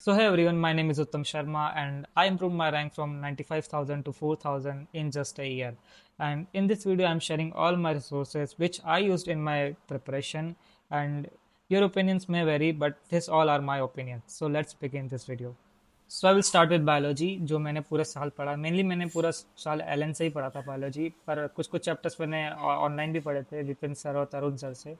So hey everyone, my name is Uttam Sharma and I improved my rank from 95,000 to 4,000 in just a year. And in this video, I'm sharing all my resources which I used in my preparation, and your opinions may vary, but this all are my opinions. So let's begin this video. So I will start with biology जो मैंने पूरा साल पढ़ा। Mainly मैंने पूरा साल Elon से ही पढ़ा था बायोलॉजी, पर कुछ कुछ चैप्टर्स मैंने ऑनलाइन भी पढ़े थे विपिन सर और तरुण सर से।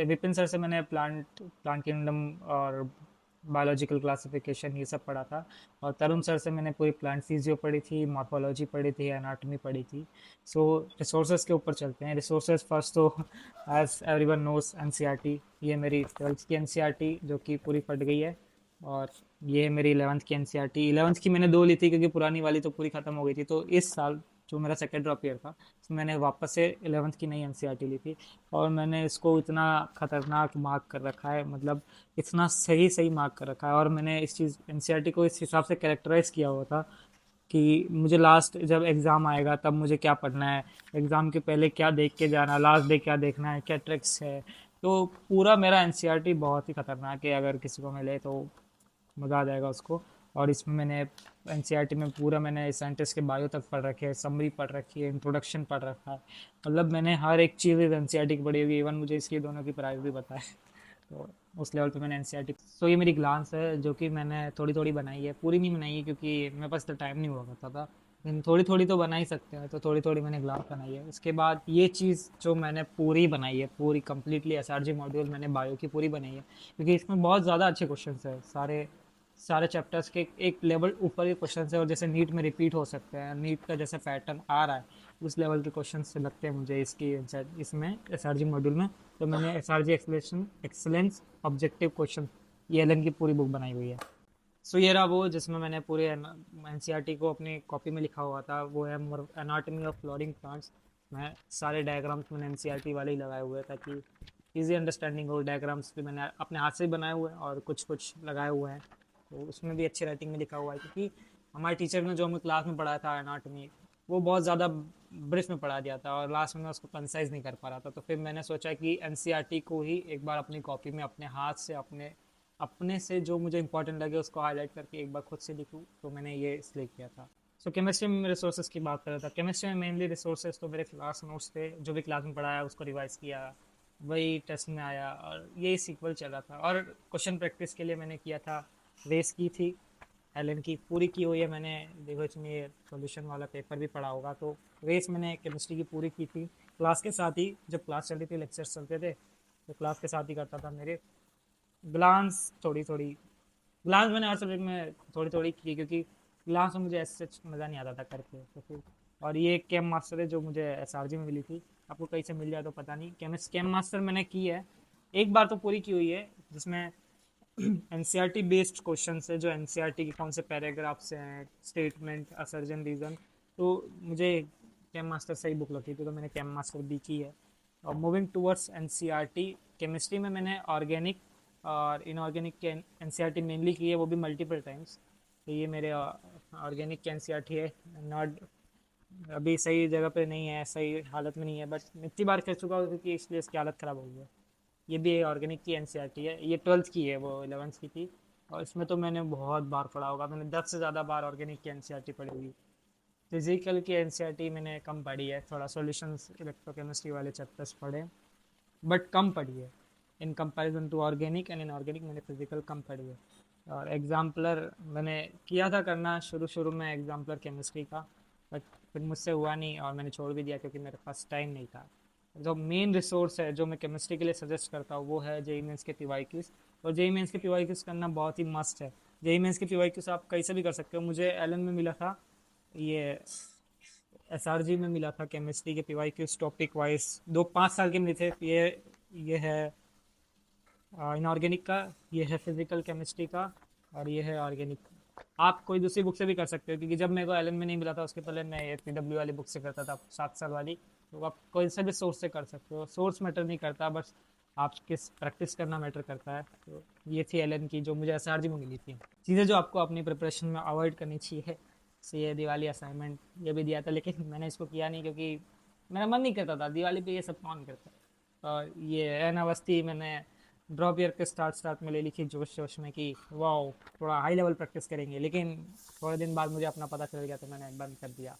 विपिन सर से मैंने प्लांट प्लांट किंगडम और बायोलॉजिकल क्लासिफिकेशन ये सब पढ़ा था। और तरुण सर से मैंने पूरी प्लांट फिजियो पढ़ी थी, मॉर्फोलॉजी पढ़ी थी, एनाटॉमी पढ़ी थी। सो रिसोर्सेज के ऊपर चलते हैं। रिसोर्सेज फर्स्ट तो एज एवरीवन नोस एनसीईआरटी। ये मेरी ट्वेल्थ की एनसीईआरटी जो कि पूरी फट गई है। और ये मेरी 11th की एनसीईआरटी। 11th की मैंने दो ली थी क्योंकि पुरानी वाली तो पूरी ख़त्म हो गई थी, तो इस साल जो मेरा सेकेंड ड्रॉप ईयर था तो मैंने वापस से 11th की नई एनसीईआरटी ली थी। और मैंने इसको इतना ख़तरनाक मार्क कर रखा है, मतलब इतना सही सही मार्क कर रखा है। और मैंने इस चीज़ एनसीईआरटी को इस हिसाब से कैरेक्टराइज किया हुआ था कि मुझे लास्ट जब एग्ज़ाम आएगा तब मुझे क्या पढ़ना है, एग्ज़ाम के पहले क्या देख के जाना, लास्ट डे क्या देखना है, क्या ट्रिक्स है। तो पूरा मेरा एनसीईआरटी बहुत ही ख़तरनाक है, अगर किसी को मिले तो मज़ा आ जाएगा उसको। और इसमें मैंने एनसीईआरटी में पूरा मैंने साइंटिस्ट के बायो तक पढ़ रखे है, समरी पढ़ रखी है, इंट्रोडक्शन पढ़ रखा है। मतलब मैंने हर एक चीज़ इस एनसीईआरटी की पढ़ी हुई है। इवन मुझे इसकी दोनों की प्राइस भी पता है। तो उस लेवल पे मैंने एनसीईआरटी। सो ये मेरी ग्लांस है जो कि मैंने थोड़ी थोड़ी बनाई है, पूरी नहीं बनाई है क्योंकि मेरे पास तो टाइम नहीं हुआ करता था। लेकिन थोड़ी थोड़ी तो बना ही सकते हैं, तो थोड़ी थोड़ी मैंने ग्लास बनाई है। उसके बाद ये चीज़ जो मैंने पूरी बनाई है, पूरी कंप्लीटली एसआरजी मॉड्यूल मैंने बायो की पूरी बनाई है, क्योंकि इसमें बहुत ज़्यादा अच्छे क्वेश्चन है। सारे सारे चैप्टर्स के एक लेवल ऊपर के क्वेश्चन है, और जैसे नीट में रिपीट हो सकते हैं, नीट का जैसे पैटर्न आ रहा है उस लेवल के क्वेश्चन से लगते हैं मुझे इसकी इसमें एसआरजी मॉड्यूल में। तो मैंने SRG acceleration excellence objective question ये एलन की पूरी बुक बनाई हुई है। सो ये रहा वो जिसमें मैंने पूरे एनसीईआरटी को अपनी कॉपी में लिखा हुआ था, वो है एनाटॉमी ऑफ फ्लोरिंग प्लांट्स। मैं सारे डायग्राम्स मैंने एनसीईआरटी वाले ही लगाए हुए हैं ताकि इजी अंडरस्टैंडिंग हो। डायग्राम्स भी मैंने अपने हाथ से ही बनाए हुए हैं और कुछ कुछ लगाए हुए हैं, तो उसमें भी अच्छी राइटिंग में लिखा हुआ है। क्योंकि हमारे टीचर ने जो हमें क्लास में पढ़ाया था एनाटॉमी, वो बहुत ज़्यादा ब्रीफ में पढ़ा दिया था और लास्ट में मैं उसको कंसाइज नहीं कर पा रहा था। तो फिर मैंने सोचा कि एनसीईआरटी को ही एक बार अपनी कॉपी में अपने हाथ से अपने अपने से जो मुझे इंपॉर्टेंट लगे उसको हाईलाइट करके एक बार खुद से लिखूँ, तो मैंने ये इसलिए किया था। सो केमिस्ट्री में रिसोर्सेज की बात कर रहा था। केमिस्ट्री में मेनली रिसोर्सेज तो मेरे क्लास नोट्स थे, जो भी क्लास में पढ़ाया उसको रिवाइज किया, वही टेस्ट में आया और यही सीक्वल चल रहा था। और क्वेश्चन प्रैक्टिस के लिए मैंने किया था, रेस की थी एलन की, पूरी की हुई है मैंने। देखो इसमें ये सॉल्यूशन वाला पेपर भी पढ़ा होगा। तो रेस मैंने केमिस्ट्री की पूरी की थी क्लास के साथ ही। जब क्लास चलती थी, लेक्चर्स चलते थे, तो क्लास के साथ ही करता था मेरे। ग्लांस थोड़ी थोड़ी, ग्लांस मैंने हर सब्जेक्ट में थोड़ी थोड़ी की क्योंकि ग्लांस में मुझे ऐसे मज़ा नहीं आता था करके, तो फिर। और ये कैम मास्टर है जो मुझे एसआरजी में मिली थी। आपको कहीं से मिल जाए तो पता नहीं। कैम मास्टर मैंने की है, एक बार तो पूरी की हुई है, जिसमें एनसीईआरटी बेस्ड क्वेश्चन है, जो एनसीईआरटी के कौन से पैराग्राफ्स हैं, स्टेटमेंट, असर्जन, रीजन। तो मुझे कैम मास्टर से ही बुक लगती थी, तो मैंने कैम मास्टर भी की है। और मूविंग टूवर्ड्स एनसीईआरटी, केमिस्ट्री में मैंने ऑर्गेनिक और इनऑर्गेनिक के एनसीईआरटी मेनली की है, वो भी मल्टीपल टाइम्स। तो ये मेरे ऑर्गेनिक की एनसीईआरटी है। नॉट अभी सही जगह पे नहीं है, सही हालत में नहीं है, बट इतनी बार कर चुका हूँ क्योंकि इसलिए इसकी हालत ख़राब हो गई है। ये भी ऑर्गेनिक की एनसीईआरटी है, ये 12th की है, वो 11th की थी। और इसमें तो मैंने बहुत बार पढ़ा होगा, मैंने 10 से ज़्यादा बार ऑर्गेनिक की एनसीईआरटी पढ़ी हुई। फिजिकल की एनसीईआरटी मैंने कम पढ़ी है, थोड़ा सॉल्यूशंस इलेक्ट्रोकेमिस्ट्री वाले चैप्टर्स पढ़े, बट कम पढ़ी है। In comparison to organic and inorganic मैंने फिजिकल कम पढ़ी है। और एग्जाम्पलर मैंने किया था करना शुरू शुरू में एग्जाम्पलर केमिस्ट्री का, बट फिर मुझसे हुआ नहीं और मैंने छोड़ भी दिया क्योंकि मेरे पास टाइम नहीं था। जो मेन रिसोर्स है जो मैं केमिस्ट्री के लिए सजेस्ट करता हूँ वो है जेई मेंस के पीवाई क्यूज। और जेई मेंस के पीवाई क्यूज करना बहुत ही मस्त है। जेई मेंस के पीवाई क्यूज आप कहीं से भी कर सकते हो। मुझे एलन में मिला था, ये एसआरजी में मिला था केमिस्ट्री के पीवाई क्यूज टॉपिक वाइज, दो 5 साल के मिले थे। ये है इनऑर्गेनिक का, ये है फिजिकल केमिस्ट्री का, और ये है ऑर्गेनिक। आप कोई दूसरी बुक से भी कर सकते हो, क्योंकि जब मेरे को एलन में नहीं मिला था उसके पहले मैं ये पीडब्ल्यू वाली बुक से करता था, 7 साल वाली। तो आप कोई से भी सोर्स से कर सकते हो, सोर्स मैटर नहीं करता, बस आप किस प्रैक्टिस करना मैटर करता है। तो ये थी एलन की जो मुझे एसआरजी में मिली थी। चीज़ें जो आपको अपनी प्रिपरेशन में अवॉइड करनी चाहिए, से ये दिवाली असाइनमेंट ये भी दिया था, लेकिन मैंने इसको किया नहीं क्योंकि मेरा मन नहीं करता था। दिवाली पे ये सब कौन करता है। और ये एन अवस्थी मैंने ड्रॉप ईयर के स्टार्ट में ले ली थी जोश जोश में कि वाओ थोड़ा हाई लेवल प्रैक्टिस करेंगे, लेकिन थोड़े दिन बाद मुझे अपना पता चल गया तो मैंने बंद कर दिया।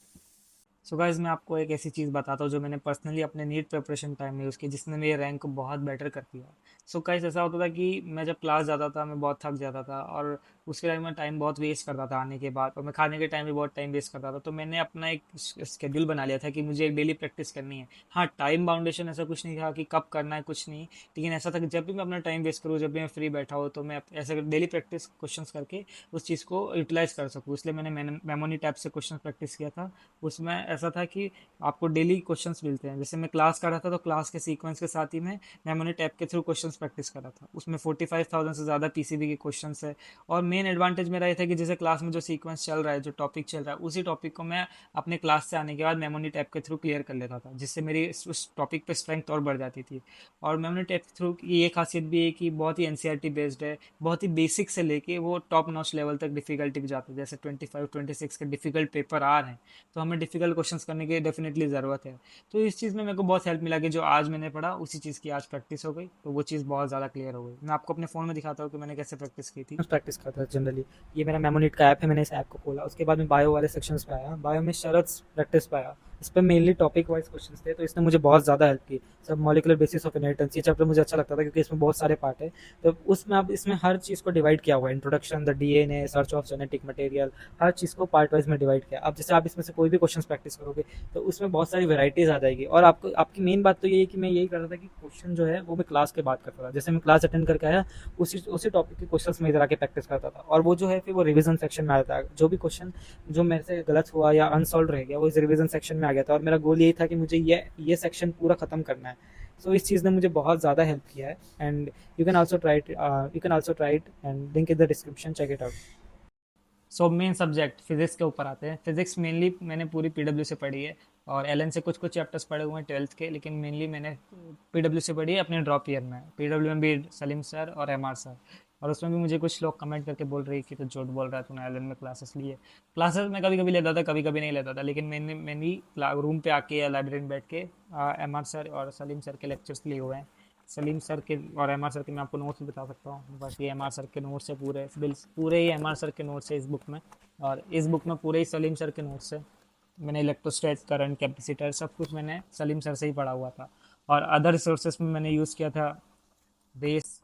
सो गाइस मैं आपको एक ऐसी चीज़ बताता हूँ जो मैंने पर्सनली अपने नीट प्रिपरेशन टाइम में यूज़ की, जिसने मेरे रैंक को बहुत बेटर कर दिया। सो गाइस ऐसा होता था कि मैं जब क्लास जाता था मैं बहुत थक जाता था, और उसके टाइम में टाइम बहुत वेस्ट करता था आने के बाद, और मैं खाने के टाइम भी बहुत टाइम वेस्ट करता था। तो मैंने अपना एक स्केड्यूल बना लिया था कि मुझे एक डेली प्रैक्टिस करनी है। हाँ, टाइम बाउंडेशन ऐसा कुछ नहीं था कि कब करना है, कुछ नहीं। लेकिन ऐसा था कि जब भी मैं अपना टाइम वेस्ट करूँ, जब भी मैं फ्री बैठा हूँ, तो मैं ऐसे डेली प्रैक्टिस क्वेश्चंस करके उस चीज़ को यूटिलाइज कर सकूँ। इसलिए मैंने मेमोनी टैब से क्वेश्चन प्रैक्टिस किया था। उसमें ऐसा था कि आपको डेली क्वेश्चंस मिलते हैं। जैसे मैं क्लास कर रहा था तो क्लास के सीक्वेंस के साथ ही मैं मेमोनी टैब के थ्रू क्वेश्चंस प्रैक्टिस कर रहा था। उसमें 45,000 से ज़्यादा पीसीबी के क्वेश्चंस है। और मेन एडवांटेज मेरा ये था कि जैसे क्लास में जो सीक्वेंस चल रहा है, जो टॉपिक चल रहा है, उसी टॉपिक को मैं अपने क्लास से आने के बाद मेमोनी टैब के थ्रू क्लियर कर लेता था, जिससे मेरी उस टॉपिक पे स्ट्रेंथ और बढ़ जाती थी। और मेमोनी टैब के थ्रू की ये खासियत भी है कि बहुत ही एनसीईआरटी बेस्ड है। बहुत ही बेसिक से लेके वो टॉप नॉच लेवल तक डिफिकल्टी भी जाता है। जैसे 25 26 के डिफिकल्ट पेपर आ रहे हैं, तो हमें डिफिकल्ट क्वेश्चंस करने की डेफिनेटली ज़रूरत है। तो इस चीज़ में मेरे को बहुत हेल्प मिला कि जो आज मैंने पढ़ा उसी चीज़ की आज प्रैक्टिस हो गई, तो वो चीज़ बहुत ज़्यादा क्लियर हो गई। मैं आपको अपने फ़ोन में दिखाता हूँ कि मैंने कैसे प्रैक्टिस की थी। प्रैक्टिस करता था जनरली। ये मेरा मेमोनीट का ऐप है, मैंने इस ऐप को खोला, उसके बाद मैं बायो वाले सेक्शंस पे आया, बायो में शरत्स प्रैक्टिस पे आया। इस पे मेनली टॉपिक वाइज क्वेश्चंस थे, तो इसने मुझे बहुत ज़्यादा हेल्प की। सब मॉलिक्यूलर बेसिस ऑफ इनहेरिटेंस, ये चैप्टर मुझे अच्छा लगता था क्योंकि इसमें बहुत सारे पार्ट है। तो उसमें अब इसमें हर चीज़ को डिवाइड किया हुआ है, introduction, the DNA, search of genetic material, हर चीज़ को पार्ट वाइज में डिवाइड किया। अब जैसे आप इसमें से कोई भी क्वेश्चन प्रैक्टिस करोगे तो उसमें बहुत सारी वेराइटीज़ आ जाएगी। और आपको आपकी मेन बात तो ये है कि मैं यही कर रहा था कि क्वेश्चन जो है वो मैं क्लास के बाद करता था। जैसे मैं क्लास अटेंड करके आया, उसी उसी टॉपिक के क्वेश्चंस में इधर आके प्रैक्टिस करता था, और वो जो है फिर वो रिवीजन सेक्शन में आ जाता है। जो भी क्वेश्चन जो मेरे से गलत हुआ या अनसॉल्व रह गया वो इस रिवीजन सेक्शन में आ गया था, और मेरा गोल यही था कि मुझे ये सेक्शन पूरा खत्म करना है। सो इस चीज़ ने मुझे बहुत ज़्यादा हेल्प किया है। And you can also try it, and link in the description, check it out. So main subject physics के ऊपर आते हैं। फिजिक्स मेनली मैंने पूरी पीडब्ल्यू से पढ़ी है, और एलन से कुछ कुछ चैप्टर्स पढ़े हुए हैं 12th के, लेकिन मेनली मैंने पीडब्ल्यू से पढ़ी है अपने ड्रॉप ईयर में। पीडब्ल्यू में भी सलीम सर और एमआर सर, और उसमें भी मुझे कुछ लोग कमेंट करके बोल रही कि तो झूठ बोल रहा है तूने एलन में क्लासेस लिए। क्लासेस मैं कभी कभी लेता था, कभी कभी नहीं लेता था, लेकिन मैंने मेनली रूम पे आके या लाइब्रेरी में बैठ के एमआर सर और सलीम सर के लेक्चर्स लिए हुए हैं। सलीम सर के और एम आर सर के मैं आपको नोट्स भी बता सकता हूँ। बस ये एम आर सर के नोट्स है पूरे, पूरे ही एम आर सर के नोट्स है इस बुक में। और इस बुक में पूरे ही सलीम सर के नोट्स है। मैंने इलेक्ट्रोस्टैट्स, करंट, कैपेसिटर सब कुछ मैंने सलीम सर से ही पढ़ा हुआ था। और अदर रिसोर्सेज में मैंने यूज़ किया था रेस।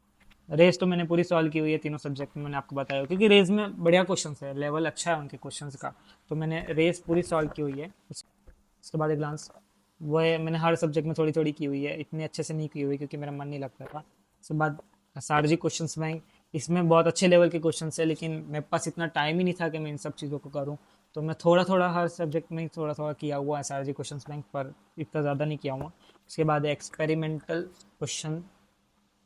रेस तो मैंने पूरी सॉल्व की हुई है तीनों सब्जेक्ट में, मैंने आपको बताया, क्योंकि रेस में बढ़िया क्वेश्चंस है, लेवल अच्छा है उनके क्वेश्चंस का। तो मैंने रेस पूरी सॉल्व की हुई है। उसके बाद एग्जाम्स वो है, मैंने हर सब्जेक्ट में थोड़ी थोड़ी की हुई है, इतनी अच्छे से नहीं की हुई क्योंकि मेरा मन नहीं लगता था। उसके बाद सार्जी क्वेश्चंस में, इसमें बहुत अच्छे लेवल के क्वेश्चंस है, लेकिन मेरे पास इतना टाइम ही नहीं था कि मैं इन सब चीज़ों को करूँ। तो मैं थोड़ा थोड़ा हर सब्जेक्ट में थोड़ा थोड़ा किया हुआ है सार्जी क्वेश्चंस बैंक पर, इतना ज़्यादा नहीं किया हुआ। उसके बाद एक्सपेरिमेंटल क्वेश्चन,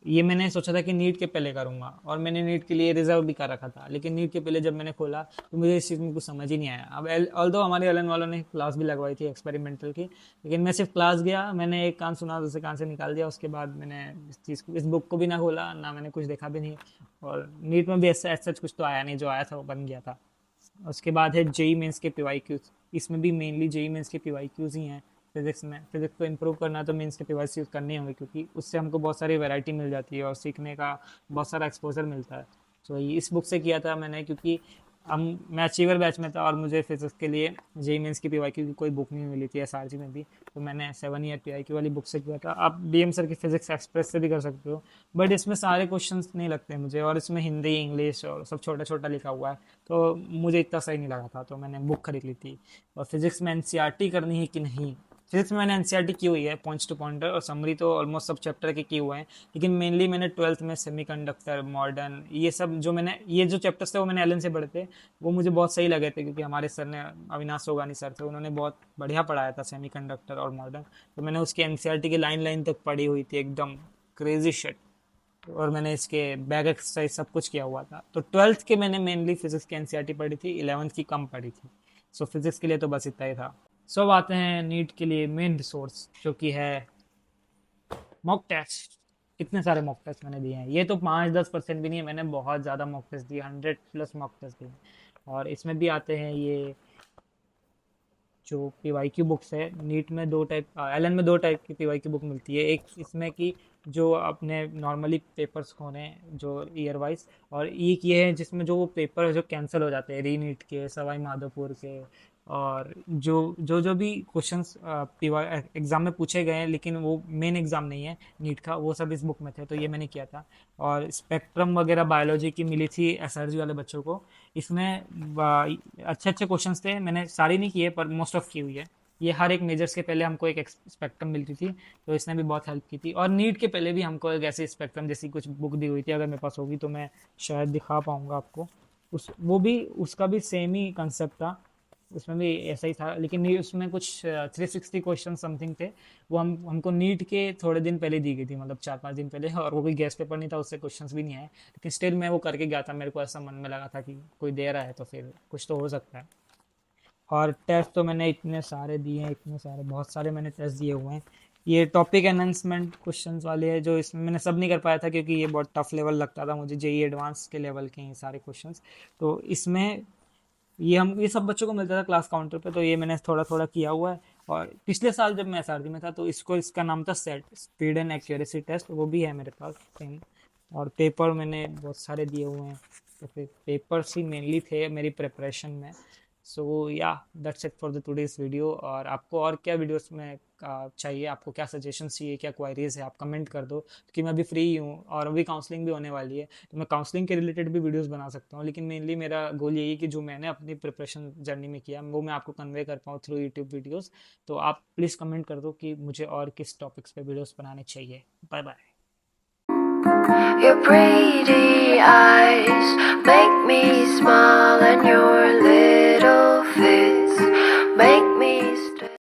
ये मैंने सोचा था कि नीट के पहले करूंगा, और मैंने नीट के लिए रिजर्व भी कर रखा था, लेकिन नीट के पहले जब मैंने खोला तो मुझे इस चीज़ में कुछ समझ ही नहीं आया। अब ऑल्दो हमारे एलन वालों ने क्लास भी लगवाई थी एक्सपेरिमेंटल की, लेकिन मैं सिर्फ क्लास गया, मैंने एक कान सुना दूसरे कान से निकाल दिया। उसके बाद मैंने इस चीज़ को, इस बुक को भी ना खोला ना मैंने कुछ देखा भी नहीं। और नीट में भी ऐसा सच कुछ तो आया नहीं, जो आया था वो बन गया था। उसके बाद है जेई मेंस के पीवाई क्यूज। इसमें भी मेनली जेई मेंस के पीवाई क्यूज ही हैं। फिजिक्स में, फिजिक्स को इम्प्रूव करना है तो मेंस के पीवाई यूज़ करने होंगे, क्योंकि उससे हमको बहुत सारी वैरायटी मिल जाती है और सीखने का बहुत सारा एक्सपोजर मिलता है। तो ये इस बुक से किया था मैंने, क्योंकि हम मैं अचीवर बैच में था और मुझे फिजिक्स के लिए जेई मेंस की पीवाई क्यू की कोई बुक नहीं मिली थी एसआरजी में भी। तो मैंने 7 ईयर पीआई क्यू वाली बुक से किया था। आप बीएम सर की फिजिक्स एक्सप्रेस से भी कर सकते हो, बट इसमें सारे क्वेश्चंस नहीं लगते मुझे, और इसमें हिंदी इंग्लिश और सब छोटा छोटा लिखा हुआ है, तो मुझे इतना सही नहीं लगा था, तो मैंने बुक खरीद ली थी। और फिजिक्स में एनसीईआरटी करनी है कि नहीं, फिजिक्स में मैंने एनसीईआरटी की हुई है पॉइंट्स टू पॉइंटर, और समरी तो ऑलमोस्ट सब चैप्टर के किए हुए हैं। लेकिन मेनली मैंने 12th में सेमीकंडक्टर, मॉडर्न, ये सब जो मैंने, ये जो चैप्टर्स थे वो मैंने एलन से पढ़े थे। वो मुझे बहुत सही लगे थे, क्योंकि हमारे सर ने, अविनाश सोगानी सर थे, उन्होंने बहुत बढ़िया पढ़ाया था सेमीकंडक्टर और मॉडर्न। तो मैंने उसकी एनसीईआरटी की लाइन लाइन तक पढ़ी हुई थी एकदम क्रेजी शिट। और मैंने इसके बैग एक्सरसाइज सब कुछ किया हुआ था। तो 12th के मैंने मेनली फिजिक्स की एनसीईआरटी पढ़ी थी, 11th की कम पढ़ी थी। सो फिजिक्स के लिए तो बस इतना ही था। सो अब आते हैं नीट के लिए मेन रिसोर्स, जो कि है मॉक टेस्ट। कितने सारे मॉक टेस्ट मैंने दिए हैं, ये तो 5-10% भी नहीं है, मैंने बहुत ज़्यादा मॉक टेस्ट दिए, 100+ मॉक टेस्ट दिए हैं। और इसमें भी आते हैं ये जो पी वाई क्यू बुक्स है। नीट में दो टाइप, एल एन में दो टाइप की पी वाई क्यू बुक मिलती है। एक इसमें कि जो अपने नॉर्मली पेपर्स होने हैं जो ईयर वाइज, और एक ये है जिसमें जो वो पेपर जो कैंसिल हो जाते हैं, री नीट के, सवाई माधोपुर के, और जो जो जो भी क्वेश्चंस एग्ज़ाम में पूछे गए हैं लेकिन वो मेन एग्ज़ाम नहीं है नीट का, वो सब इस बुक में थे, तो ये मैंने किया था। और स्पेक्ट्रम वगैरह बायोलॉजी की मिली थी एसआरजी वाले बच्चों को। इसमें अच्छे अच्छे क्वेश्चंस थे, मैंने सारी नहीं किए पर मोस्ट ऑफ की हुई है। ये हर एक मेजर्स के पहले हमको एक स्पेक्ट्रम मिलती थी, तो इसने भी बहुत हेल्प की थी। और नीट के पहले भी हमको एक ऐसी स्पेक्ट्रम जैसी कुछ बुक दी हुई थी, अगर मेरे पास होगी तो मैं शायद दिखा पाऊंगा आपको। उस वो भी उसका भी सेम ही कंसेप्ट था, उसमें भी ऐसा ही था, लेकिन ये उसमें कुछ 360 क्वेश्चन समथिंग थे। वो हमको नीट के थोड़े दिन पहले दी गई थी, मतलब 4-5 दिन पहले, और वो भी गैस पेपर नहीं था, उससे क्वेश्चंस भी नहीं आए, लेकिन स्टिल मैं वो करके गया था। मेरे को ऐसा मन में लगा था कि कोई दे रहा है तो फिर कुछ तो हो सकता है। और टेस्ट तो मैंने इतने सारे दिए हैं, इतने सारे, बहुत सारे मैंने टेस्ट दिए हुए हैं। ये टॉपिक एनहांसमेंट क्वेश्चंस वाले हैं, जो इसमें मैंने सब नहीं कर पाया था क्योंकि ये बहुत टफ लेवल लगता था मुझे, जेई एडवांस के लेवल के हैं ये सारे क्वेश्चंस। तो इसमें ये सब बच्चों को मिलता था क्लास काउंटर पे, तो ये मैंने थोड़ा थोड़ा किया हुआ है। और पिछले साल जब मैं एसआरडी में था तो इसका नाम था set, speed and accuracy test, वो भी है मेरे पास सेम। और पेपर मैंने बहुत सारे दिए हुए हैं, तो फिर पेपर्स ही मेनली थे मेरी प्रिपरेशन में। सो या that's it for the today's video. और आपको और क्या वीडियोस में चाहिए, आपको क्या सजेशंस चाहिए, क्या क्वायरीज है, आप कमेंट कर दो, क्योंकि मैं अभी फ्री हूँ और अभी काउंसलिंग भी होने वाली है, तो मैं काउंसलिंग के रिलेटेड भी वीडियोस बना सकता हूँ। लेकिन मेनली मेरा गोल यही है कि जो मैंने अपनी प्रिपरेशन जर्नी में किया वो मैं आपको कन्वे कर पाऊँ थ्रू यूट्यूब वीडियोस। तो आप प्लीज़ कमेंट कर दो कि मुझे और किस टॉपिक्स पे वीडियोस बनाने चाहिए। Bye bye. Your pretty eyes make me smile, and your little fits make me